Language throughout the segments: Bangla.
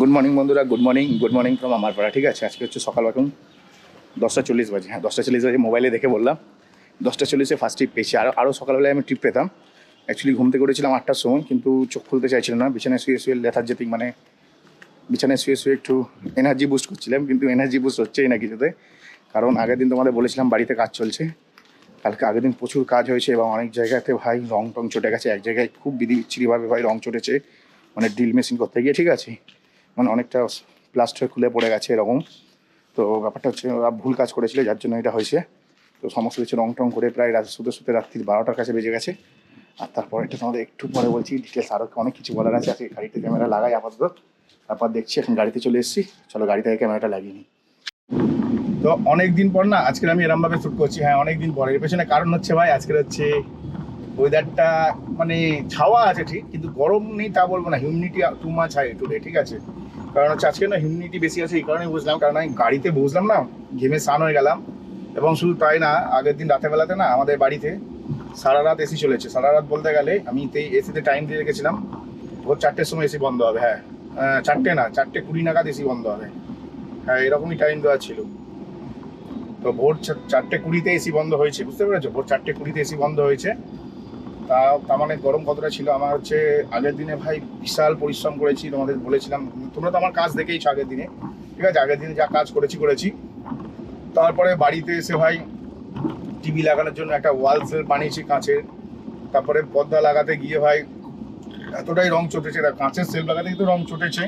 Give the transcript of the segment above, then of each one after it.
গুড মর্নিং বন্ধুরা, গুড মর্নিং ফ্রম আমার পাড়া। ঠিক আছে, আজকে হচ্ছে সকাল এখন 10:40 বাজে। হ্যাঁ, 10:40 বাজে। মোবাইলে দেখে বললাম 10:40-এ ফার্স্ট ট্রিপ পেয়েছি। আরও সকালবেলায় আমি ট্রিপ পেতাম। অ্যাকচুয়ালি ঘুম থেকে উঠেছিলাম 8টার সময়, কিন্তু চোখ খুলতে চাইছিল না। বিছানায় শুয়ে শুয়ে লেথার্জেটিক, মানে বিছানায় শুয়ে শুয়ে একটু এনার্জি বুস্ট করছিলাম, কিন্তু এনার্জি বুস্ট হচ্ছেই না কিছুতে। কারণ আগের দিন তোমাদের বলেছিলাম বাড়িতে কাজ চলছে। আগের দিন প্রচুর কাজ হয়েছে এবং অনেক জায়গাতে ভাই রং টং চটে গেছে। এক জায়গায় খুব বিচ্ছিরিভাবে ভাই রং চটেছে, মানে ড্রিল মেশিন করতে গিয়ে। ঠিক আছে, মানে অনেকটা প্লাস্টার খুলে পড়ে গেছে এরকম। তো ব্যাপারটা হচ্ছে ওরা ভুল কাজ করেছিল, যার জন্য এটা হয়েছে। তো সমস্ত কিছু রং টং করে প্রায় শুতে শুতে রাত্রি 12টার কাছে বেজে গেছে। আর তারপর এটা তোমাদের একটু পরে বলছি ডিটেলস, আরও অনেক কিছু বলার আছে। আজকে গাড়িতে ক্যামেরা লাগাই আপাতত, তারপর দেখছি। এখন গাড়িতে চলে এসেছি, চলো গাড়ি থেকে ক্যামেরাটা লাগিয়ে নিই। তো অনেক দিন পর না আজকে আমি এরমভাবে শ্যুট করছি। হ্যাঁ, অনেক দিন পরে। এর পেছনে কারণ হচ্ছে ভাই, আজকের হচ্ছে ওয়েদারটা মানে ছাওয়া আছে ঠিক, কিন্তু গরম নেই তা বলবো না। Humidity too much high today. ঠিক আছে, কারণ হচ্ছে আজকে না হিউমিডিটি বেশি আছে, এই কারণেই বুঝলাম। কারণ আমি গাড়িতে বসলাম না, ঘেমে স্নান হয়ে গেলাম। এবং শুধু তাই না, আগের দিন রাতেবেলাতে না আমাদের বাড়িতে সারা রাত এসি চলেছে। সারা রাত বলতে গেলে আমি এসিতে টাইম দিয়ে রেখেছিলাম, ভোর 4টের সময় এসি বন্ধ হবে। হ্যাঁ, 4টে না, 4:20 নাগাদ এসি বন্ধ হবে। হ্যাঁ, এরকমই টাইম দেওয়া ছিল। তো ভোর 4:20-তে এসি বন্ধ হয়েছে, বুঝতে পেরেছো? ভোর 4:20-তে এসি বন্ধ হয়েছে। তার মানে গরম কতটা ছিল। আমার হচ্ছে আগের দিনে ভাই বিশাল পরিশ্রম করেছি, তোমাদের বলেছিলাম। তোমরা তো আমার কাজ দেখেইছো আগের দিনে। ঠিক আছে, আগের দিনে যা কাজ করেছি। তারপরে বাড়িতে এসে ভাই টিভি লাগানোর জন্য একটা ওয়াল সেল বানিয়েছি কাঁচের। তারপরে পর্দা লাগাতে গিয়ে ভাই এতটাই রং চটেছে, কাঁচের সেল লাগাতে গিয়ে তো রং চটেছে,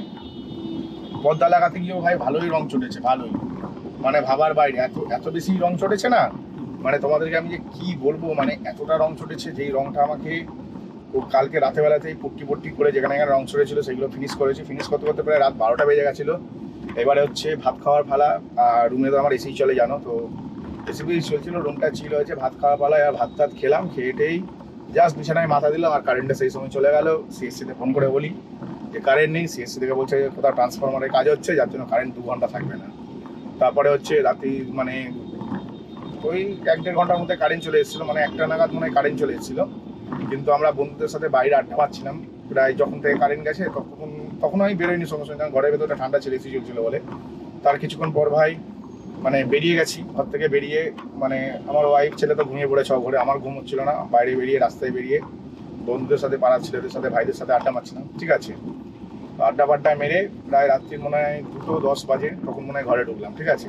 পর্দা লাগাতে গিয়েও ভাই ভালোই রং চটেছে, ভালোই। মানে ভাবার বাইরে, এত বেশি রং চটেছে না, মানে তোমাদেরকে আমি যে কি বলবো, মানে এতটা রং চটেছে যেই রংটা আমাকে কালকে রাতেবেলাতেই পট্টি করে যেখানে এখানে রং চড়েছিল সেগুলো ফিনিশ করেছি। ফিনিশ করতে করতে প্রায় রাত 12টা বেজে গেছিলো। এবারে হচ্ছে ভাত খাওয়ার পালা। আর রুমে তো আমার এসি চলে, জানো তো, এসি চলছিল, রুমটা ছিল হচ্ছে ভাত খাওয়ার পালায়। আর ভাত টাত খেলাম, খেয়েটেই জাস্ট বিছানায় মাথা দিলাম, আর কারেন্টটা সেই সময় চলে গেল। সিএসসিতে ফোন করে বলি যে কারেন্ট নেই। সিএসসি থেকে বলছে কোথাও ট্রান্সফরমারের কাজ হচ্ছে, যার জন্য কারেন্ট 2 ঘন্টা থাকবে না। তারপরে হচ্ছে রাত্রি মানে ওই 1-1.5 ঘন্টার মধ্যে কারেন্ট চলে এসেছিলো, মানে 1টা নাগাদ মনে হয় কারেন্ট চলে এসেছিলো। কিন্তু আমরা বন্ধুদের সাথে বাইরে আড্ডা মারছিলাম প্রায় যখন থেকে কারেন্ট গেছে। তখন আমি বেরোয়নি সঙ্গে সঙ্গে, কারণ ঘরের ভেতরটা ঠান্ডা ছিল, এসি চলছিল বলে। তার কিছুক্ষণ পর ভাই মানে বেরিয়ে গেছি ঘর থেকে। বেরিয়ে মানে আমার ওয়াইফ ছেলে তো ঘুমিয়ে পড়েছে ঘরে, আমার ঘুম হচ্ছিল না। বাইরে বেরিয়ে রাস্তায় বেরিয়ে বন্ধুদের সাথে, পাড়ার ছেলেদের সাথে, ভাইদের সাথে আড্ডা মারছিলাম। ঠিক আছে, আড্ডা ফাড্ডা মেরে প্রায় রাত্রি মনে হয় 2:10 বাজে, তখন মনে হয় ঘরে ঢুকলাম। ঠিক আছে,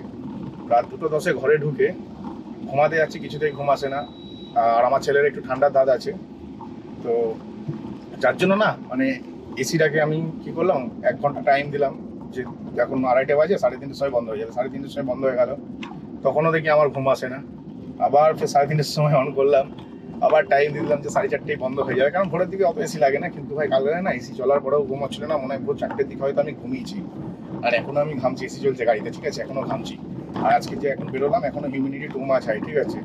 রাত 2:10-এ ঘরে ঢুকে ঘুমাতে যাচ্ছি, কিছুতেই ঘুম আসে না। আর আমার ছেলের একটু ঠান্ডার দাঁত আছে, তো যার জন্য না মানে এসিটাকে আমি কি করলাম, 1 ঘন্টা টাইম দিলাম যে এখন 2:30 বাজে, 3:30-এর সময় বন্ধ হয়ে যাবে। 3:30-এর সময় বন্ধ হয়ে গেল, তখনও দেখি আমার ঘুম আসে না। আবার ফের 3:30-এর সময় অন করলাম, আবার টাইম দিলাম যে 4:30-এই বন্ধ হয়ে যাবে, কারণ ভোরের দিকে অত এসি লাগে না। কিন্তু ভাই কালকে না এসি চলার পরেও ঘুম হচ্ছিল না, মনে হয় ভোর 4টের দিকে হয়তো আমি ঘুমিয়েছি। আর এখনো আমি ঘামছি, এসি চলছে গাড়িতে। ঠিক আছে, এখনো ঘামছি। আর আজকে যে এখন বেরোলাম, এখনো হিউমিডিটি টু মাচ হাই। ঠিক আছে,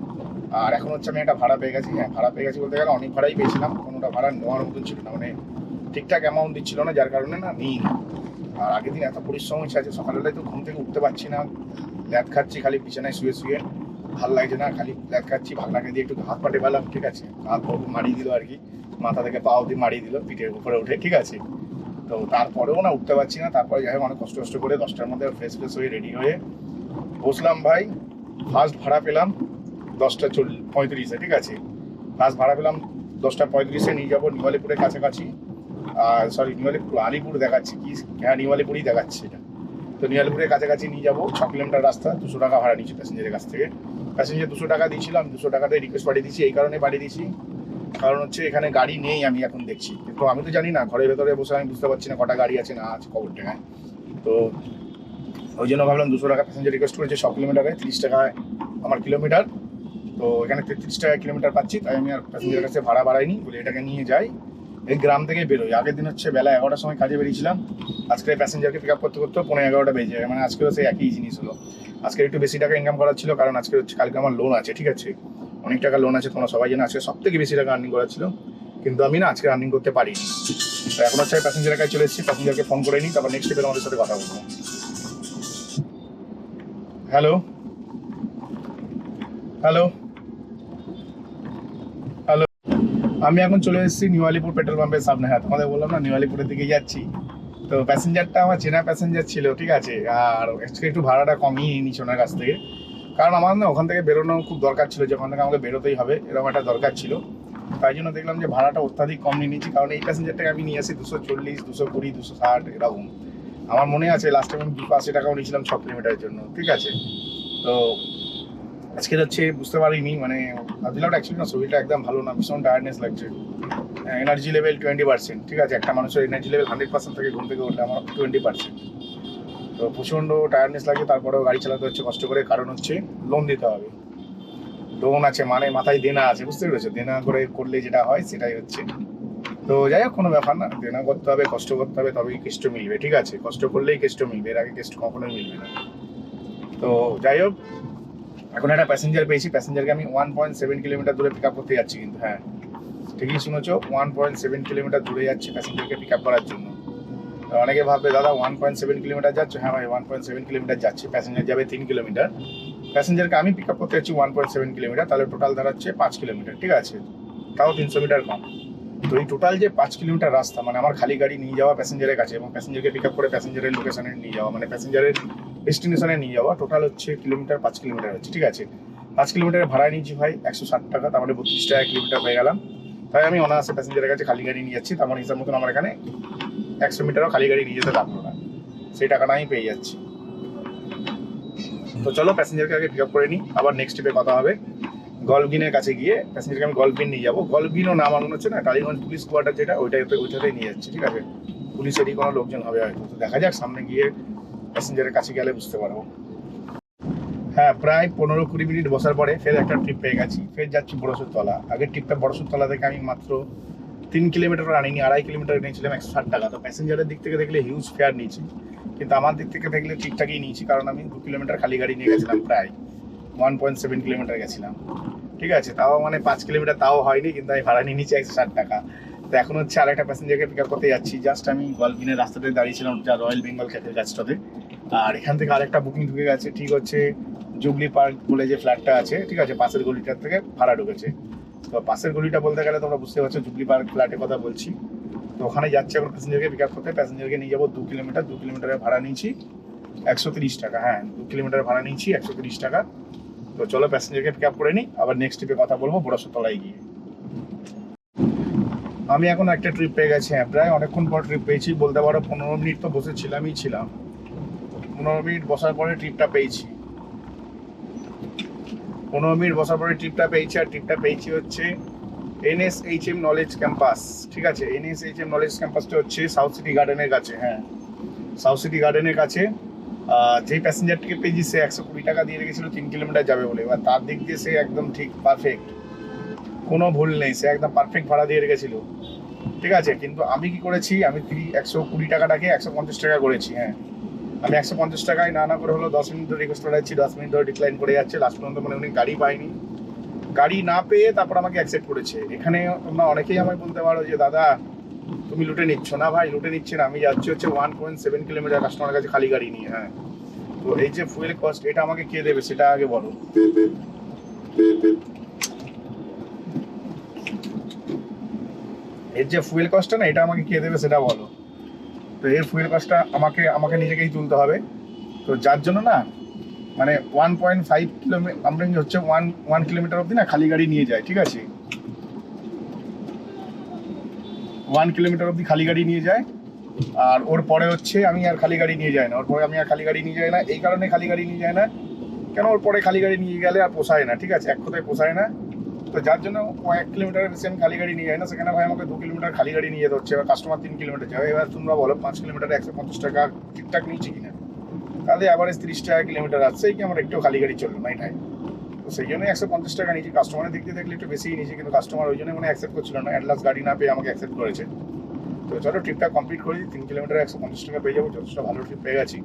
আর এখন হচ্ছে আমি একটা ভাড়া পেয়ে গেছি। হ্যাঁ, ভাড়া পেয়ে গেছি বলতে গেলে অনেক ভাড়াই পেয়েছিলাম, কোনোটা ভাড়া নেওয়ার মতন ছিল না, মানে ঠিকঠাক অ্যামাউন্ট দিচ্ছিল না, যার কারণে না নিই। আর আগের দিন এত পরিশ্রম হয়েছে, আছে সকালবেলায় তো ঘুম থেকে উঠতে পারছি না, ল্যাদ খাচ্ছি খালি বিছানায় শুয়ে শুয়ে, ভাল লাগছে না, খালি ল্যাদ খাচ্ছি। ভাগনাকে দিয়ে একটু হাত পাটে পেলাম। ঠিক আছে, হাত পা মারিয়ে দিল আর কি, মাথা থেকে পা অবধি মারিয়ে দিল পিঠের উপরে উঠে। ঠিক আছে, তো তারপরেও না উঠতে পারছি না। তারপরে যাই হোক অনেক কষ্ট করে 10টার মধ্যে ফ্রেশ হয়ে রেডি হয়ে বসলাম ভাই। ফার্স্ট ভাড়া পেলাম 10:35-এ। ঠিক আছে, ফার্স্ট ভাড়া পেলাম 10:35-এ। নিয়ে যাবো নিমালিপুরের কাছাকাছি। সরি, নিমালিপুর, আলিপুর দেখাচ্ছি কি? হ্যাঁ, নিমালিপুরই দেখাচ্ছে এটা। তো নিমালিপুরের কাছাকাছি নিয়ে যাবো, 6 কিলোমিটার রাস্তা। 200 টাকা ভাড়া নিচ্ছে প্যাসেঞ্জারের কাছ থেকে। প্যাসেঞ্জার 200 টাকা দিয়েছিলাম, 200 টাকাতে রিকোয়েস্ট পাঠিয়ে দিয়েছি। এই কারণে পাঠিয়ে দিয়েছি কারণ হচ্ছে এখানে গাড়ি নেই, আমি এখন দেখছি। কিন্তু আমি তো জানি না, ঘরের ভেতরে বসে আমি বুঝতে পারছি না কটা গাড়ি আছে না আছে খবরটা। হ্যাঁ, তো ওই জন্য ভাবলাম 200 টাকা প্যাসেঞ্জার রিকোয়েস্ট করেছে। 6 কিলোমিটারে 30 টাকায় আমার কিলোমিটার। তো এখানে 33 টাকা কিলোমিটার পাচ্ছি, তাই আমি আর প্যাসেঞ্জারের কাছে ভাড়া বাড়াইনি, বলে এটাকে নিয়ে যাই। এই গ্রাম থেকে বেরোই। আগের দিন হচ্ছে বেলা 11টার সময় কাজে বেরিয়েছিলাম, আজকে প্যাসেঞ্জারকে পিক আপ করতে 11:15 বেজে যায়। মানে আজকেও সেই একই জিনিস হলো। আজকে একটু বেশি টাকা ইনকাম করার ছিল, কারণ আজকে হচ্ছে কালকে আমার লোন আছে। ঠিক আছে, অনেক টাকা লোন আছে, তোমরা সবাই জানো। আজকে সব থেকে বেশি টাকা আর্নিং করার ছিল, কিন্তু আমি না আজকে আর্নিং করতে পারিনি। তো এখন হচ্ছে প্যাসেঞ্জারের কাছে চলে এসেছি, প্যাসেঞ্জারকে ফোন করে নিই, তারপর নেক্সট স্টেপে আমাদের সাথে কথা বলবো। হ্যালো হ্যালো হ্যালো, আমি এখন চলে এসেছি নিউ আলিপুর পেট্রোল পাম্পের সামনে। হ্যাঁ, তোমাদের বললাম না নিউ আলিপুরের দিকে যাচ্ছি। তো প্যাসেঞ্জারটা আমার চেনা প্যাসেঞ্জার ছিল, ঠিক আছে। আর আজকে একটু ভাড়াটা কমিয়ে নিয়েছি ওনার কাছ থেকে, কারণ আমার না ওখান থেকে বেরোনো খুব দরকার ছিল, যে ওখান থেকে আমাকে বেরোতেই হবে এরকম একটা দরকার ছিল। তাই জন্য দেখলাম যে ভাড়াটা অত্যাধিক কম নিয়ে নিয়েছি, কারণ এই প্যাসেঞ্জারটাকে আমি নিয়ে আসি 240, 220, 260 এরকম। আমার মনে আছে লাস্ট টাইম আমি 280 টাকাও নিয়েছিলাম 6 কিলোমিটারের জন্য, ঠিক আছে। তো আজকে হচ্ছে বুঝতে পারিনি, মানে ভাবছিলাম অ্যাকচুয়ালি না, শরীরটা একদম ভালো না, ভীষণ টায়ার্ডনেস লাগছে। এনার্জি লেভেল 20%, ঠিক আছে। একটা মানুষের এনার্জি লেভেল 100% থেকে ঘুম থেকে উঠলে আমার 20%। তো প্রচণ্ড টায়ার্ডনেস লাগে, তারপরেও গাড়ি চালাতে হচ্ছে কষ্ট করে, কারণ হচ্ছে লোন দিতে হবে। লোন আছে মানে মাথায় দেনা আছে, বুঝতে পেরেছো? দেনা করে করলে যেটা হয় সেটাই হচ্ছে। তো যাই হোক, কোনো ব্যাপার না, দেনা করতে হবে, কষ্ট করতে হবে, তবেই কেষ্ট মিলবে, ঠিক আছে। কষ্ট করলেই কেষ্ট মিলবে, এর আগে কেষ্ট কখনোই মিলবে না। তো যাই হোক, এখন একটা প্যাসেঞ্জার পেয়েছি, প্যাসেঞ্জারকে আমি 1.7 কিলোমিটার দূরে পিক আপ করতে যাচ্ছি, কিন্তু হ্যাঁ ঠিকই শুনেছো, 1.7 কিলোমিটার দূরে যাচ্ছি প্যাসেঞ্জারকে পিক আপ করার জন্য। তো অনেকে ভাববে দাদা 1.7 কিলোমিটার যাচ্ছে, হ্যাঁ ভাই 1.7 কিলোমিটার যাচ্ছে, প্যাসেঞ্জার যাবে 3 কিলোমিটার। প্যাসেঞ্জারকে আমি পিক আপ করতে যাচ্ছি 1.7 কিলোমিটার, তাহলে টোটাল দাঁড়াচ্ছে 5 কিলোমিটার, ঠিক আছে। তাও 300 মিটার কম। তো এই টোটাল যে 5 কিলোমিটার রাস্তা, মানে আমার খালি গাড়ি নিয়ে যাওয়া প্যাসেঞ্জারের কাছে, এবং প্যাসেঞ্জারকে পিক আপ করে প্যাসেঞ্জারের লোকেশনে নিয়ে যাওয়া, মানে প্যাসেঞ্জারের ডেস্টিনেশনে নিয়ে যাওয়া, টোটাল হচ্ছে কিলোমিটার 5 কিলোমিটার হচ্ছে, ঠিক আছে। 5 কিলোমিটারের ভাড়া নিয়েছি ভাই 160 টাকা, তার মানে 32 টাকা কিলোমিটার হয়ে গেলাম। তাই আমি অনায়াসে প্যাসেঞ্জারের কাছে খালি গাড়ি নিয়ে যাচ্ছি, তার মানে হিসাব মতন আমার এখানে 100 মিটারও খালি গাড়ি নিয়ে যেতে লাগলো না, সেই টাকাটা আমি পেয়ে যাচ্ছি। তো চলো প্যাসেঞ্জারকে আগে পিক আপ করে নিই, আবার নেক্সট ট্রিপে কথা হবে। গল্ফগিনের কাছে গিয়ে প্যাসেঞ্জারকে আমি গল্ফগিন নিয়ে যাবো। গল্ফগিনও নাম মনে হচ্ছে না, টালিগঞ্জ পুলিশ কোয়ার্টার যেটা, ওইটাতেই নিয়ে যাচ্ছি, ঠিক আছে। পুলিশেরই কোনো লোকজন হবে হয়তো, তো দেখা যাক সামনে গিয়ে প্যাসেঞ্জারের কাছে গেলে বুঝতে পারবো। হ্যাঁ, প্রায় 15-20 মিনিট বসার পরে ফের একটা ট্রিপ পেয়ে গেছি, ফের যাচ্ছি বড়সুরতলা। আগের ট্রিপটা বড়সুরতলা থেকে আমি মাত্র 3 কিলোমিটার আনিনি, 2.5 কিলোমিটার নিয়েছিলাম 160 টাকা। তো প্যাসেঞ্জারের দিক থেকে দেখলে হিউজ ফেয়ার নিয়েছি, কিন্তু আমার দিক থেকে দেখলে ঠিকঠাকই নিয়েছি, কারণ আমি 2 কিলোমিটার খালি গাড়ি নিয়ে গেছিলাম, প্রায় 1.7 কিলোমিটার গেছিলাম, ঠিক আছে। তাও মানে 5 কিলোমিটার তাও হয়নি, কিন্তু আমি ভাড়া নিয়ে নিয়েছি 160 টাকা। তো এখন হচ্ছে আরেকটা প্যাসেঞ্জারকে পিক আপ করতে যাচ্ছি। জাস্ট আমি গল্ফগিনের রাস্তাতে দাঁড়িয়েছিলাম, যা রয়্যাল বেঙ্গল ক্যাফের কাছটাতে। আর এখান থেকে আরেকটা বুকিং ঢুকে গেছে, ঠিক হচ্ছে জুবলি পার্ক বলে যে ফ্ল্যাটটা আছে, ঠিক আছে, পাশের গলিটার থেকে ভাড়া ঢুকেছে। তো পাশের গলিটা বলতে গেলে তোমরা বুঝতে পারছো জুবলি পার্ক ফ্ল্যাটের কথা বলছি। তো ওখানে যাচ্ছে এখন প্যাসেঞ্জারকে পিক আপ করতে, প্যাসেঞ্জারকে নিয়ে যাবো 2 কিলোমিটার, 2 কিলোমিটারের ভাড়া নিয়েছি 130 টাকা। হ্যাঁ, 2 কিলোমিটারের ভাড়া নিয়েছি 130 টাকা। তো চলো প্যাসেঞ্জারকে পিক আপ করে নিই, আবার নেক্সট ট্রিপে কথা বলবো বড়সুরতলায় গিয়ে। আমি এখন একটা ট্রিপ পেয়ে গেছি, হ্যাঁ প্রায় অনেকক্ষণ পর ট্রিপ পেয়েছি, বলতে পারো 15 মিনিট তো বসেছিলামই ছিলাম। 15 মিনিট বসার পরে ট্রিপটা পেয়েছি, 15 মিনিট বসার পরে ট্রিপটা পেয়েছি। আর ট্রিপটা পেয়েছি হচ্ছে NSHM নলেজ ক্যাম্পাস, ঠিক আছে। NSHM নলেজ ক্যাম্পাসটা হচ্ছে সাউথ সিটি গার্ডেনের কাছে, হ্যাঁ সাউথ সিটি গার্ডেনের কাছে। যেই প্যাসেঞ্জারটিকে পেয়েছি সে 120 টাকা দিয়ে রেখেছিল 3 কিলোমিটার যাবে বলে, এবার তার দিক দিয়ে সে একদম ঠিক পারফেক্ট, কোনো ভুল নেই, সে একদম পারফেক্ট ভাড়া দিয়ে রেখেছিল, ঠিক আছে। কিন্তু আমি কি করেছি, আমি 120 টাকাটাকে 150 টাকা করেছি, হ্যাঁ। আমি 150 টাকায় না করে হলো 10 মিনিট ধরে রিকোয়েস্ট করে যাচ্ছি, 10 মিনিট ধরে ডিক্লাইন করে যাচ্ছে, লাস্ট পর্যন্ত মানে উনি গাড়ি পাইনি, গাড়ি না পেয়ে তারপর আমাকে অ্যাকসেপ্ট করেছে। এখানে তোমরা অনেকেই আমায় বলতে পারো যে দাদা তুমি লুটে নিচ্ছ না, ভাই লুটে নিচ্ছে না, আমি যাচ্ছি হচ্ছে 1.7 কিলোমিটার কাস্টমারের কাছে খালি গাড়ি নিয়ে, হ্যাঁ। তো এই যে ফুয়েল কস্ট, এটা আমাকে কে দেবে সেটা আগে বলো। এর যে ফুয়েল কস্টটা না, এটা আমাকে কে দেবে সেটা বলো। তো এর ফুয়েল কস্টটা আমাকে আমাকে নিজেকেই তুলতে হবে। তো যার জন্য না মানে 1.5 কিলোমিটার আমরা হচ্ছে 1 কিলোমিটার অবধি না খালি গাড়ি নিয়ে যায়, ঠিক আছে। 1 কিলোমিটার অবধি খালি গাড়ি নিয়ে যায়, আর ওর পরে হচ্ছে আমি আর খালি গাড়ি নিয়ে যাই না, ওর পরে আমি আর খালি গাড়ি নিয়ে যাই না। এই কারণে খালি গাড়ি নিয়ে যায় না কেন, ওর পরে খালি গাড়ি নিয়ে গেলে আর পোষায় না, ঠিক আছে, এক কথায় পোষায় না। তো যার জন্য 1 কিলোমিটারের বেশি আমি খালি গাড়ি নিয়ে যাই না, সেখানে ভাই আমাকে 2 কিলোমিটার খালি গাড়ি নিয়ে যেতে হচ্ছে। এবার কাস্টমার 3 কিলোমিটার যাবে, এবার তোমরা বলো 5 কিলোমিটারে 150 টাকা ঠিকঠাক নিয়েছি কিনা, তাহলে অ্যাভারেজ 30 টাকা কিলোমিটার আসছে, কি আমার একটু খালি গাড়ি চললো না এটাই। তো সেই জন্যই 150 টাকা নিয়েছি, কাস্টমারের দিক দিয়ে দেখলে একটু বেশিই নিয়েছি, কিন্তু কাস্টমার ওই জন্য মানে অ্যাকসেপ্ট করছিল না, অ্যাট লাস্ট গাড়ি না পেয়ে আমাকে অ্যাকসেপ্ট করেছে। তো চলো ট্রিপটা কমপ্লিট করি, 3 কিলোমিটারে 150 টাকা পেয়ে যাবো, যথেষ্ট ভালো ট্রিপ পেয়ে গেছি।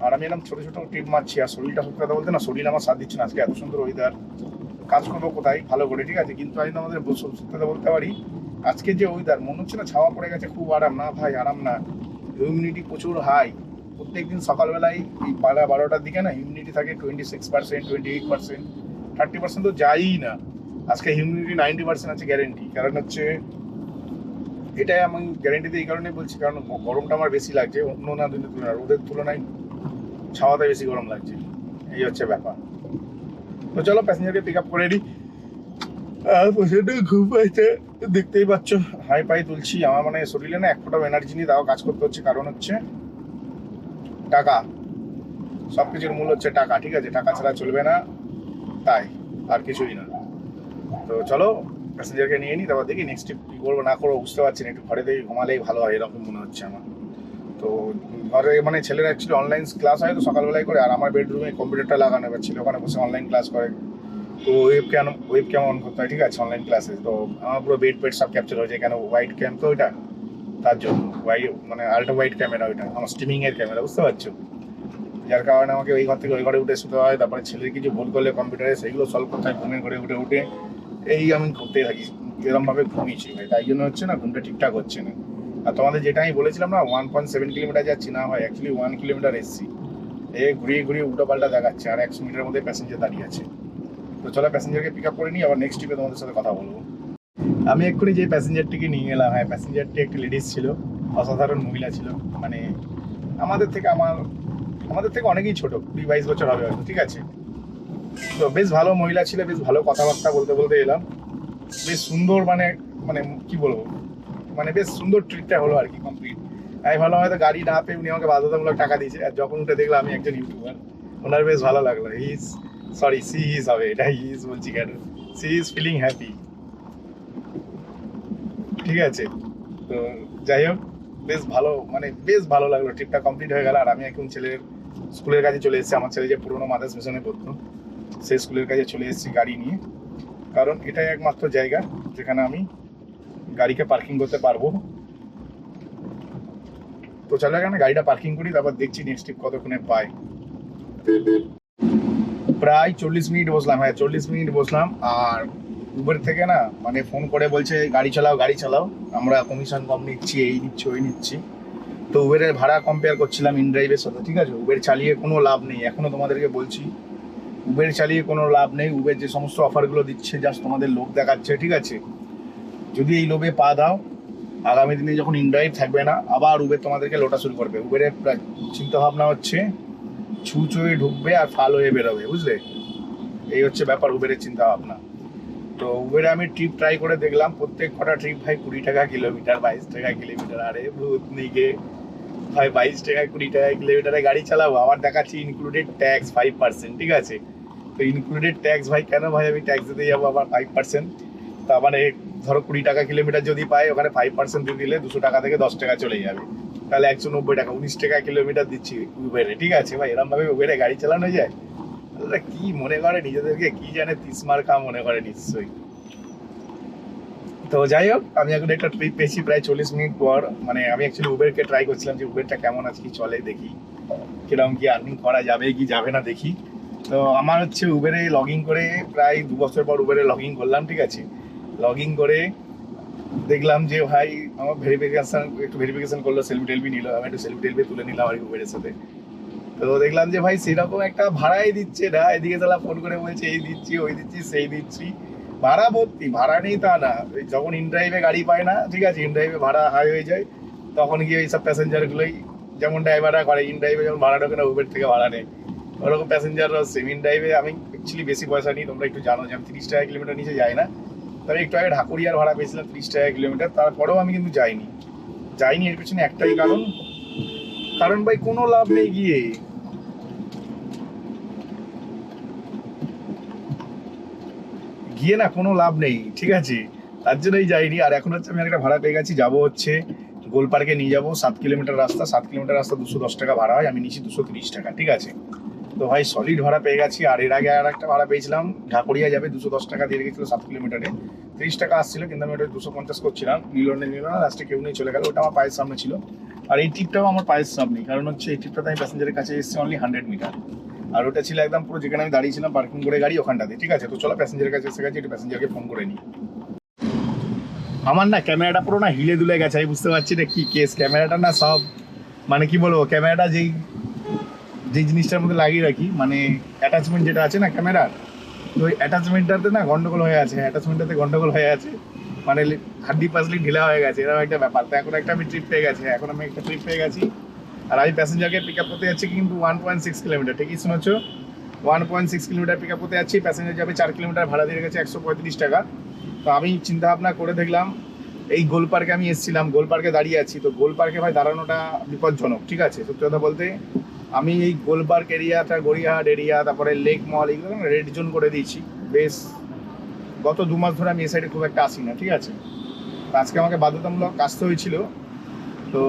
আর আমি এরকম ছোটো ছোটো ট্রিপ মারছি, আর শরীরটা সত্যি কথা বলতে না, শরীর আমার সাথ দিচ্ছে না। আজকে এত সুন্দর ওয়েদার, কাজ করবো কোথায় ভালো করে, ঠিক আছে, কিন্তু আমি তো আমাদের সত্যি কথা বলতে পারি, আজকে যে ওয়েদার মনে হচ্ছে না ছাওয়া পড়ে গেছে, খুব আরাম না ভাই, আরাম না। হিউমিডিটি প্রচুর হাই, প্রত্যেকদিন সকালবেলায় এই 12টার দিকে না হিউমিডিটি থাকে 26%, 28%, 30% তো যায়ই না। আজকে হিউমিডিটি 90% আছে গ্যারেন্টি, কারণ হচ্ছে এটাই আমি গ্যারেন্টিতে এই কারণে বলছি, কারণ গরমটা আমার বেশি লাগছে অন্য না দিনের তুলনায়, রোদের তুলনায় ছাওয়াতে বেশি গরম লাগছে, এই হচ্ছে ব্যাপার। তো চলো প্যাসেঞ্জারকে পিক আপ করে নিই। আর প্রচন্ড ঘুম পাইছে, দেখতেই পাচ্ছ, হাই পাই তুলছি। আমার মানে শরীরে না এক ফোঁটাও এনার্জি নিয়ে তাও কাজ করতে হচ্ছে, কারণ হচ্ছে টাকা, সব কিছুর মূল হচ্ছে টাকা, ঠিক আছে? টাকা ছাড়া চলবে না, তাই আর কিছুই না। তো চলো প্যাসেঞ্জারকে নিয়ে নিই, তারপর দেখি নেক্সট ট্রিপ কী করবো না করবো বুঝতে পারছি না, একটু ঘরে থেকে ঘুমালেই ভালো হয় এরকম মনে হচ্ছে আমার। তো ঘরে মানে ছেলেরা অ্যাকচুয়ালি অনলাইন ক্লাস হয় তো সকালবেলায় করে, আর আমার বেডরুমে কম্পিউটারটা লাগানো, এবার ছেলে ওখানে বসে অনলাইন ক্লাস করে, তো ওয়েব ক্যাম অন করতে হয়, ঠিক আছে? অনলাইন ক্লাসে তো আমার পুরো বেড পেড সব ক্যাপচার হয়ে যায়, কেন হোয়াইট ক্যাম তো ওইটা, তার জন্য মানে আল্ট্রা হোয়াইট ক্যামেরা ওইটা আমার স্ট্রিমিংয়ের ক্যামেরা, বুঝতে পারছো? যার কারণে আমাকে ওই ঘর থেকে ওই ঘরে উঠে শুতে হয়, তারপরে ছেলের কিছু ভুল করলে কম্পিউটারে সেইগুলো সলভ করতে হয় ঘুমের ঘরে উঠে উঠে, এই আমি করতেই থাকি, এরকমভাবে ঘুমিয়েছি ভাই, তাই জন্য হচ্ছে না ঘুমটা ঠিকঠাক হচ্ছে না। আর তোমাদের যেটা আমি বলেছিলাম না 1.7 কিলোমিটার যাচ্ছি, না হয় অ্যাকচুয়ালি 1 কিলোমিটার এসছি, এ ঘুরিয়ে ঘুরিয়ে উল্টো পাল্টা দেখাচ্ছে, আর 100 মিটারের মধ্যে প্যাসেঞ্জার দাঁড়িয়ে আছে। তো চলো প্যাসেঞ্জারকে পিক আপ করে নিই, আবার নেক্সট ট্রিপে তোমাদের সাথে কথা বলবো। আমি এক্ষুনি যে প্যাসেঞ্জারটিকে নিয়ে গেলাম, হ্যাঁ প্যাসেঞ্জারটি একটি লেডিস ছিল, অসাধারণ মহিলা ছিল, মানে আমাদের থেকে অনেকেই ছোট, 20-22 বছর হবে হয়তো, ঠিক আছে? তো বেশ ভালো মহিলা ছিল, বেশ ভালো কথাবার্তা বলতে বলতে এলাম, বেশ সুন্দর, মানে মানে কি বলবো, মানে বেশ সুন্দর ট্রিটটা হলো আর কি, কমপ্লিট। আমি ভালো হয়তো গাড়ি না পেয়ে উনি আমাকে বাধ্যতামূলক টাকা দিয়েছে, আর যখন উঠে দেখলাম আমি একজন ইউটিউবার, ওনার বেশ ভালো লাগলো। সি ইজ হবে, এটা ইজ বলছি কেন, সি ইজ ফিলিং হ্যাপি, ঠিক আছে? তো যাই হোক, বেশ ভালো লাগলো, ট্রিপটা কমপ্লিট হয়ে গেল। আর আমি এখন ছেলের স্কুলের কাছে চলে এসেছি, আমার ছেলে যে পুরোনো মাদার্স মিশনে পড়তো সেই স্কুলের কাছে চলে এসেছি গাড়ি নিয়ে, কারণ এটাই একমাত্র জায়গা যেখানে আমি গাড়িকে পার্কিং করতে পারবো। তো চলো এখানে গাড়িটা পার্কিং করি, তারপর দেখছি নেক্সট ট্রিপ কতক্ষণে পাই। প্রায় 40 মিনিট বসলাম, হ্যাঁ 40 মিনিট বসলাম। আর উবের থেকে না মানে ফোন করে বলছে গাড়ি চালাও, আমরা কমিশন কম নিচ্ছি, এই নিচ্ছি ওই নিচ্ছি। তো উবেরের ভাড়া কম্পেয়ার করছিলাম ইনড্রাইভের সাথে, ঠিক আছে? উবের চালিয়ে কোনো লাভ নেই, এখনো তোমাদেরকে বলছি, উবের চালিয়ে কোনো লাভ নেই। উবের যে সমস্ত অফারগুলো দিচ্ছে জাস্ট তোমাদের লোভ দেখাচ্ছে, ঠিক আছে? যদি এই লোভে পা দাও, আগামী দিনে যখন ইনড্রাইভ থাকবে না, আবার উবের তোমাদেরকে লোটা শুরু করবে। উবেরের চিন্তা ভাবনা হচ্ছে ছুঁয়ে ঢুকবে আর ফাল হয়ে বেরোবে, বুঝলে? এই হচ্ছে ব্যাপার উবেরের চিন্তা ভাবনা। তো উবেরে আমি ট্রিপ ট্রাই করে দেখলাম, প্রত্যেক কটা ট্রিপ ভাই 20 টাকা কিলোমিটার, 22 টাকা কিলোমিটার। আরে ভূত নিগে ভাই, 22 টাকা 20 টাকা কিলোমিটারে গাড়ি চালাবো, আবার দেখাচ্ছি ইনক্লুডেড ট্যাক্স 5%, ঠিক আছে? তো ইনক্লুডেড ট্যাক্স ভাই, কেন ভাই আমি ট্যাক্স দিতে যাবো আবার 5%? তার মানে ধরো 20 টাকা কিলোমিটার যদি পাই, ওখানে 5% দিয়ে দিলে 200 টাকা থেকে 10 টাকা চলে যাবে, তাহলে 190 টাকা, 19 টাকা কিলোমিটার দিচ্ছি উবেরে, ঠিক আছে ভাই? এরকম ভাবে উবেরে গাড়ি চালানো যায়? কি মনে করে নিজেদেরকে, কি জানে, তিসমার খা মনে করে নিশ্চয়ই। তো যাই হোক, আমি এখন একটা ট্রিপ পেয়েছি প্রায় 40 মিনিট পর। মানে আমি অ্যাকচুয়ালি উবেরকে ট্রাই করছিলাম যে উবেরটা কেমন আছে, কি চলে, দেখি কিরকম কি আর্নিং করা যাবে কি যাবে না দেখি। তো আমার হচ্ছে উবেরে লগ ইন করে প্রায় 2 বছর পর উবেরে লগ ইন করলাম, ঠিক আছে? লগ ইন করে দেখলাম যে ভাই আমার ভেরিফিকেশন করলো, সেলফি টেলফি নিল, আমি একটু সেলফি টেলফি তুলে নিলাম আর কি উবেরের সাথে। তো দেখলাম যে ভাই সেরকম একটা ভাড়াই দিচ্ছে না, এদিকে তারা ফোন করে বলছে এই দিচ্ছি ওই দিচ্ছি সেই দিচ্ছি, ভাড়া ভর্তি, ভাড়া নেই তা না। যখন ইনড্রাইভে গাড়ি পায় না, ঠিক আছে, ইনড্রাইভে ভাড়া হাই হয়ে যায়, তখন গিয়ে এইসব প্যাসেঞ্জারগুলোই, যেমন ড্রাইভাররা করে ইনড্রাইভে যেমন ভাড়া ঢোকে না, উবের থেকে ভাড়া নেয়, ওরকম প্যাসেঞ্জাররা সেম। ইনড্রাইভে আমি অ্যাকচুয়ালি বেশি পয়সা নিই, তোমরা একটু জানো যে আমি 30 টাকা কিলোমিটার নিচে যাই না। তবে একটু আগে ঢাকুরিয়ার ভাড়া পেয়েছিলাম 30 টাকা কিলোমিটার, তারপরেও আমি কিন্তু যাইনি এর পিছনে একটাই কারণ ভাই কোনো লাভ নেই গিয়ে না কোনো লাভ নেই, ঠিক আছে? তার জন্যই যাইনি। আর এখন হচ্ছে আমি একটা ভাড়া পেয়ে গেছি, যাবো হচ্ছে গোল পার্কে নিয়ে যাবো, 7 কিলোমিটার রাস্তা, 7 কিলোমিটার রাস্তা 210 টাকা ভাড়া হয়, আমি নিচ্ছি 230 টাকা, ঠিক আছে? তো ভাই সলিড ভাড়া পেয়ে গেছি। আর এর আগে আর একটা ভাড়া পেয়েছিলাম, ঢাকুরিয়া যাবে, 210 টাকা দিয়ে গেছিলো 7 কিলোমিটারে, 30 টাকা আসছিল, কিন্তু আমি ওটা 250 করছিলাম, নিল না, লাস্টে কেউ নেই, চলে গেল। ওটা আমার পায়ের সামনে ছিল। আর এই ট্রিপটাও আমার পায়ের সামনে, কারণ হচ্ছে এই ট্রিপটাতে আমি প্যাসেঞ্জারের কাছে এসেছি অনলি 100 মিটার, আর ওটা ছিল একদম পুরো যেখানে আমি দাঁড়িয়েছিলাম পার্কিং করে গাড়ি, ওখানটাতে, ঠিক আছে? তো চলো প্যাসেঞ্জারের কাছে এসে গেছি, একটু প্যাসেঞ্জারকে ফোন করে নিই। আমার না ক্যামেরাটা পুরো না হিলে দুলে গেছে, আমি বুঝতে পারছি না কি কেস। ক্যামেরাটা না সব মানে কি বলবো, ক্যামেরাটা যেই জিনিসটার মধ্যে লাগিয়ে রাখি, মানে অ্যাটাচমেন্ট যেটা আছে না ক্যামেরার, তো ওই অ্যাটাচমেন্টটাতে না গন্ডগোল হয়ে আছে, মানে হাড্ডি পাসলি ঢিলা হয়ে গেছে, এরকম একটা ব্যাপার। তো এখন একটা আমি ট্রিপ পেয়ে গেছি, এখন আমি একটা ট্রিপ পেয়ে গেছি। আর আমি প্যাসেঞ্জারকে পিক আপ করতে যাচ্ছি কিন্তু 1.6 কিলোমিটার, ঠিকই শুনেছ, 1.6 কিলোমিটার পিক আপ করতে যাচ্ছি। প্যাসেঞ্জার যাবে 4 কিলোমিটার, ভাড়া দিয়ে রেখেছে 135 টাকা। তো আমি চিন্তা ভাবনা করে দেখলাম, এই গোল পার্কে আমি এসেছিলাম, গোল পার্কে দাঁড়িয়ে আছি, তো গোল পার্কে ভাই দাঁড়ানোটা বিপজ্জনক, ঠিক আছে। সত্যি কথা বলতে আমি এই গোল পার্ক এরিয়াটা, গড়িয়াহাট এরিয়া, তারপরে লেক মল, এগুলো রেড জোন করে দিয়েছি বেশ। গত 2 মাস ধরে আমি এই সাইডে খুব একটা আসি না, ঠিক আছে। তো আজকে আমাকে বাধ্যতামূলক আসতে হয়েছিল। তো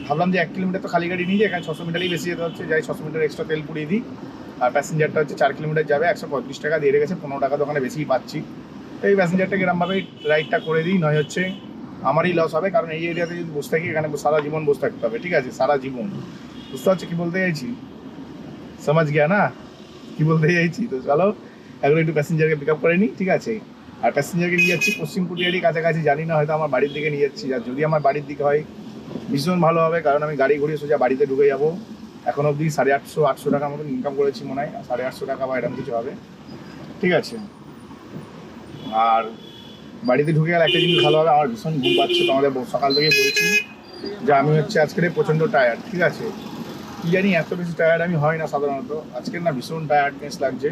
ভাবলাম যে 1 কিলোমিটার তো খালি গাড়ি নিয়ে যাই, এখানে 600 মিটারই বেশি যেতে হচ্ছে, যাই 600 মিটার এক্সট্রা তেল পুড়িয়ে দিই। আর প্যাসেঞ্জারটা হচ্ছে 4 কিলোমিটার যাবে, 135 টাকা দিয়ে রেখেছে, 15 টাকা তো ওখানে বেশিই পাচ্ছি। তো এই প্যাসেঞ্জারটাকে এরমভাবে রাইডটা করে দিই, নয় হচ্ছে আমারই লস হবে। কারণ এই এরিয়াতে যদি বসে থাকি, এখানে সারা জীবন বসে থাকতে হবে, ঠিক আছে, সারা জীবন। বুঝতে পারছি কী বলতে চাইছি, সমাজ গিয়া না কী বলতে চাইছি। তো চলো এখন একটু প্যাসেঞ্জারকে পিক আপ করে নিই, ঠিক আছে। আর প্যাসেঞ্জারকে নিয়ে যাচ্ছি পশ্চিম কুটিয়ারি কাছাকাছি, জানি না, হয়তো আমার বাড়ির দিকে নিয়ে যাচ্ছি। আর যদি আমার বাড়ির দিকে হয় ভীষণ ভালো হবে, কারণ আমি গাড়ি ঘুরিয়ে সোজা বাড়িতে ঢুকে যাবো। এখন অবধি 850-800 টাকার মতন ইনকাম করেছি মনে হয়, 850 টাকা বা এরকম কিছু হবে, ঠিক আছে। আর বাড়িতে ঢুকে গেলে একটা জিনিস ভালো হবে, আমার ভীষণ ঘুম পাচ্ছে। তোমাদের সকাল থেকেই বলছি যে আমি হচ্ছে আজকের প্রচণ্ড টায়ার্ড, ঠিক আছে। কী জানি এত বেশি টায়ার্ড আমি হয় না সাধারণত, আজকের না ভীষণ টায়ার্ডনেস লাগছে।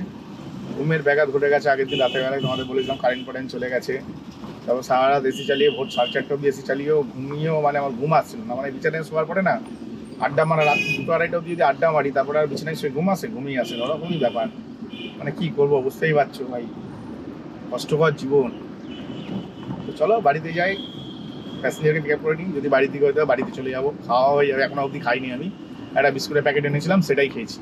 ঘুমের ব্যাঘাত ঘটে গেছে আগের দিন রাতের বেলায়, তোমাদের বলেছিলাম কারেন্ট চলে গেছে। তারপর সারা রাত এসি চালিয়ে, ভোর 4:30 অব্দি এসি চালিয়েও ঘুমিয়েও মানে আমার ঘুম আসছিল না। মানে বিছানায় শোয়ার পরে না আড্ডা মারা, রাত 2-2:30 অব্দি যদি আড্ডা মারি, তারপরে আর বিছানায় শুয়ে ঘুম আসে, ঘুমিয়ে আসে, ওরকমই ব্যাপার। মানে কী করবো বুঝতেই পারছো ভাই, কষ্টকর জীবন। তো চলো বাড়িতে যাই, প্যাসেঞ্জারকে পিক আপ করে নিই। যদি বাড়ির দিকে হয়তো বাড়িতে চলে যাবো, খাওয়া হয়ে যাবে। এখনো অবধি খাইনি আমি, একটা বিস্কুটের প্যাকেট এনেছিলাম, সেটাই খেয়েছি।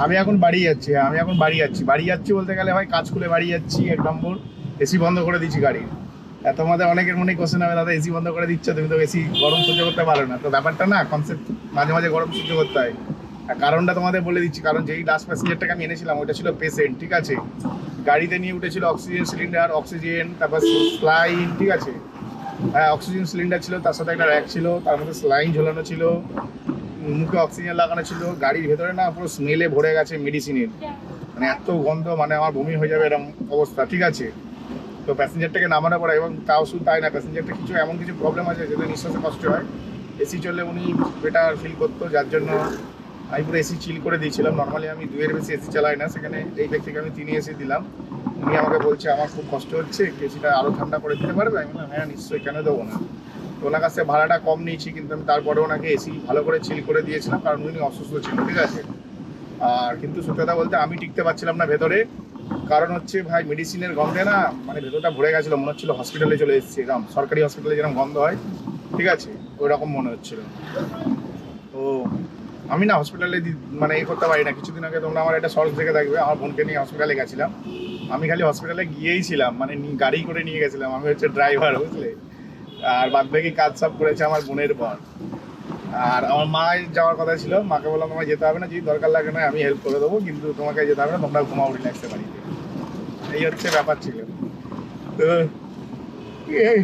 আমি এখন বাড়ি যাচ্ছি বাড়ি যাচ্ছি বলতে গেলে ভাই কাজ খুলে বাড়ি যাচ্ছি। 1 নম্বর, এসি বন্ধ করে দিচ্ছি গাড়ির। তোমাদের অনেকের মনে কোশ্চেন হবে, দাদা এসি বন্ধ করে দিচ্ছ, তুমি তো এসি গরম সহ্য করতে পারো না। তো ব্যাপারটা না, কনসেপ্ট মাঝে মাঝে গরম সহ্য করতে হয়। আর কারণটা তোমাদের বলে দিচ্ছি, কারণ যেই লাস্ট প্যাসেঞ্জারটাকে আমি এনেছিলাম ওইটা ছিল পেশেন্ট, ঠিক আছে। গাড়িতে নিয়ে উঠেছিল অক্সিজেন সিলিন্ডার, অক্সিজেন, তারপর স্লাইন, ঠিক আছে। হ্যাঁ, অক্সিজেন সিলিন্ডার ছিল, তার সাথে একটা র্যাক ছিল, তার মধ্যে স্লাইন ঝোলানো ছিল, মুখে অক্সিজেন লাগানো ছিল। গাড়ির ভেতরে না পুরো স্মেলে ভরে গেছে মেডিসিনের, মানে এত গন্ধ, মানে আমার বমি হয়ে যাবে এরকম অবস্থা, ঠিক আছে। তো প্যাসেঞ্জারটাকে নামানোর পরে, এবং তাও শুধু তাই না, প্যাসেঞ্জারটা এমন কিছু প্রবলেম আছে যেটা নিঃশ্বাসে কষ্ট হয়। এসি চললে উনি বেটার ফিল করতো, যার জন্য আমি পুরো এসি চিল করে দিয়েছিলাম। নর্মালি আমি 2-এর বেশি এসি চালাই না, সেখানে এই ব্যক্তিকে আমি 3 এসি দিলাম। উনি আমাকে বলছে আমার খুব কষ্ট হচ্ছে, এসিটা আরও ঠান্ডা করে দিতে পারবে? আমি বললাম হ্যাঁ নিশ্চয়ই, কেন দেবো না। তো ওনার কাছে ভাড়াটা কম নিয়েছি, কিন্তু আমি তারপরে ওনাকে এসি ভালো করে চিল করে দিয়েছিলাম, কারণ উনি অসুস্থ ছিল, ঠিক আছে। আর কিন্তু সত্যি কথা বলতে আমি টিকতে পারছিলাম না ভেতরে, কারণ হচ্ছে ভাই মেডিসিনের গন্ধে না মানে ভেতরটা ভরে গেছিলো, মনে হচ্ছিলো হসপিটালে চলে এসেছি, এরকম সরকারি হসপিটালে যেরকম গন্ধ হয়, ঠিক আছে, ওই রকম মনে হচ্ছিলো। তো আমি না হসপিটালে মানে করতে পারি না। কিছুদিন আগে তোমরা আমার একটা শর্টস দেখে থাকবে, আমার বোনকে নিয়ে হসপিটালে গেছিলাম। আমি খালি হসপিটালে গিয়েই ছিলাম, মানে গাড়ি করে নিয়ে গেছিলাম, আমি হচ্ছে ড্রাইভার, বুঝলে। আর বাদ বাকি কাজ সব করেছে আমার বোনের পর। আর আমার মা যাওয়ার কথা ছিল, মাকে বললাম তোমায় যেতে হবে না, যদি দরকার লাগে না আমি হেল্প করে দেবো, কিন্তু তোমাকে যেতে হবে না, তোমরা ঘুমাও রিল্যাক্সে বাড়িতে। এই হচ্ছে ব্যাপার ছিল। তো এই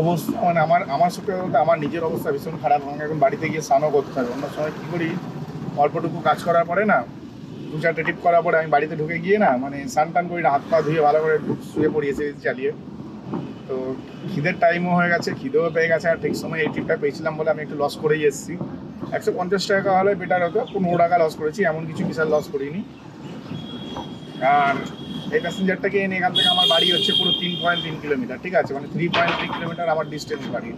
অবস্থা, মানে আমার সত্যি বলতে আমার নিজের অবস্থা ভীষণ খারাপ। আমাকে এখন বাড়িতে গিয়ে স্নানও করতে হবে। অন্য সময় কী করি, অল্পটুকু কাজ করার পরে না, 2-4টে টিপ করার পরে আমি বাড়িতে ঢুকে গিয়ে না মানে স্নান টান করি না, হাত পা ধুয়ে ভালো করে শুয়ে পড়ি এসে চালিয়ে। তো খিদের টাইমও হয়ে গেছে, খিদেও পেয়ে গেছে, আর ঠিক সময় এই টিপটা পেয়েছিলাম বলে আমি একটু লস করেই এসেছি। 150 টাকা হলে বেটার হতো, 15 টাকা লস করেছি, এমন কিছু বিশাল লস করিনি। আর এই প্যাসেঞ্জারটাকে এনে এখান থেকে আমার বাড়ি হচ্ছে পুরো 3.3 কিলোমিটার, ঠিক আছে, মানে 3.3 কিলোমিটার আমার ডিস্টেন্স বাড়ি।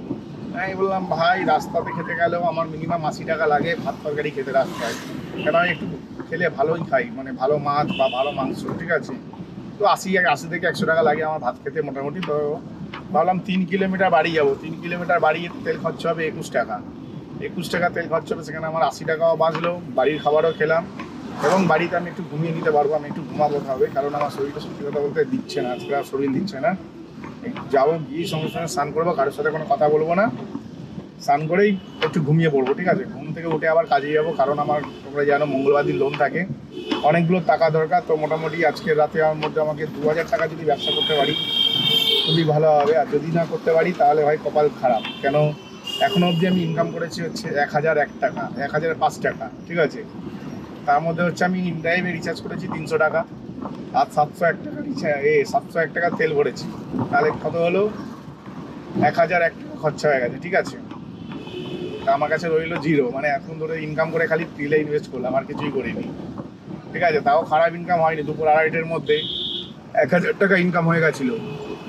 আমি বললাম ভাই রাস্তাতে খেতে গেলেও আমার মিনিমাম 80 টাকা লাগে ভাত তরকারি খেতে রাস্তায়, কেন আমি একটু খেলে ভালোই খাই, মানে ভালো মাছ বা ভালো মাংস, ঠিক আছে। তো 80 থেকে 100 টাকা লাগে আমার ভাত খেতে মোটামুটি। তো ভাবলাম 3 কিলোমিটার বাড়ি যাবো, 3 কিলোমিটার বাড়ি তেল খরচ হবে 21 টাকা, 21 টাকা তেল খরচ হবে, সেখানে আমার 80 টাকাও বাঁচলো, বাড়ির খাবারও খেলাম, এবং বাড়িতে আমি একটু ঘুমিয়ে নিতে পারবো। আমি একটু ঘুমাবো হবে, কারণ আমার শরীরটা সত্যি কথা বলতে দিচ্ছে না, আজকে আর শরীর দিচ্ছে না। যাবো, গিয়ে সঙ্গে সঙ্গে স্নান করবো, কারোর সাথে কোনো কথা বলবো না, স্নান করেই একটু ঘুমিয়ে পড়বো, ঠিক আছে। ঘুম থেকে উঠে আবার কাজে যাবো, কারণ আমার তোমরা জানো মঙ্গলবার দিন লোন থাকে, অনেকগুলো টাকা দরকার। তো মোটামুটি আজকে রাতে আমার মধ্যে আমাকে 2000 টাকা যদি ব্যবসা করতে পারি খুবই ভালো হবে, আর যদি না করতে পারি তাহলে ভাই কপাল খারাপ। কেন এখনো অবধি আমি ইনকাম করেছি হচ্ছে 1001 টাকা, 1005 টাকা, ঠিক আছে। তার মধ্যে হচ্ছে আমি ইনড্রাইভে রিচার্জ করেছি 300 টাকা, আর 701 টাকা রিচার্জ, 701 টাকা তেল ভরেছি, তাহলে কত হলো? 1001 টাকা খরচা হয়ে গেছে, ঠিক আছে। তা আমার কাছে রইলো জিরো, মানে এখন ধরে ইনকাম করে খালি তেলে ইনভেস্ট করলাম, আর কিছুই করিনি, ঠিক আছে। তাও খারাপ ইনকাম হয়নি, দুপুর 2:30টার মধ্যে 1000 টাকা ইনকাম হয়ে গেছিলো।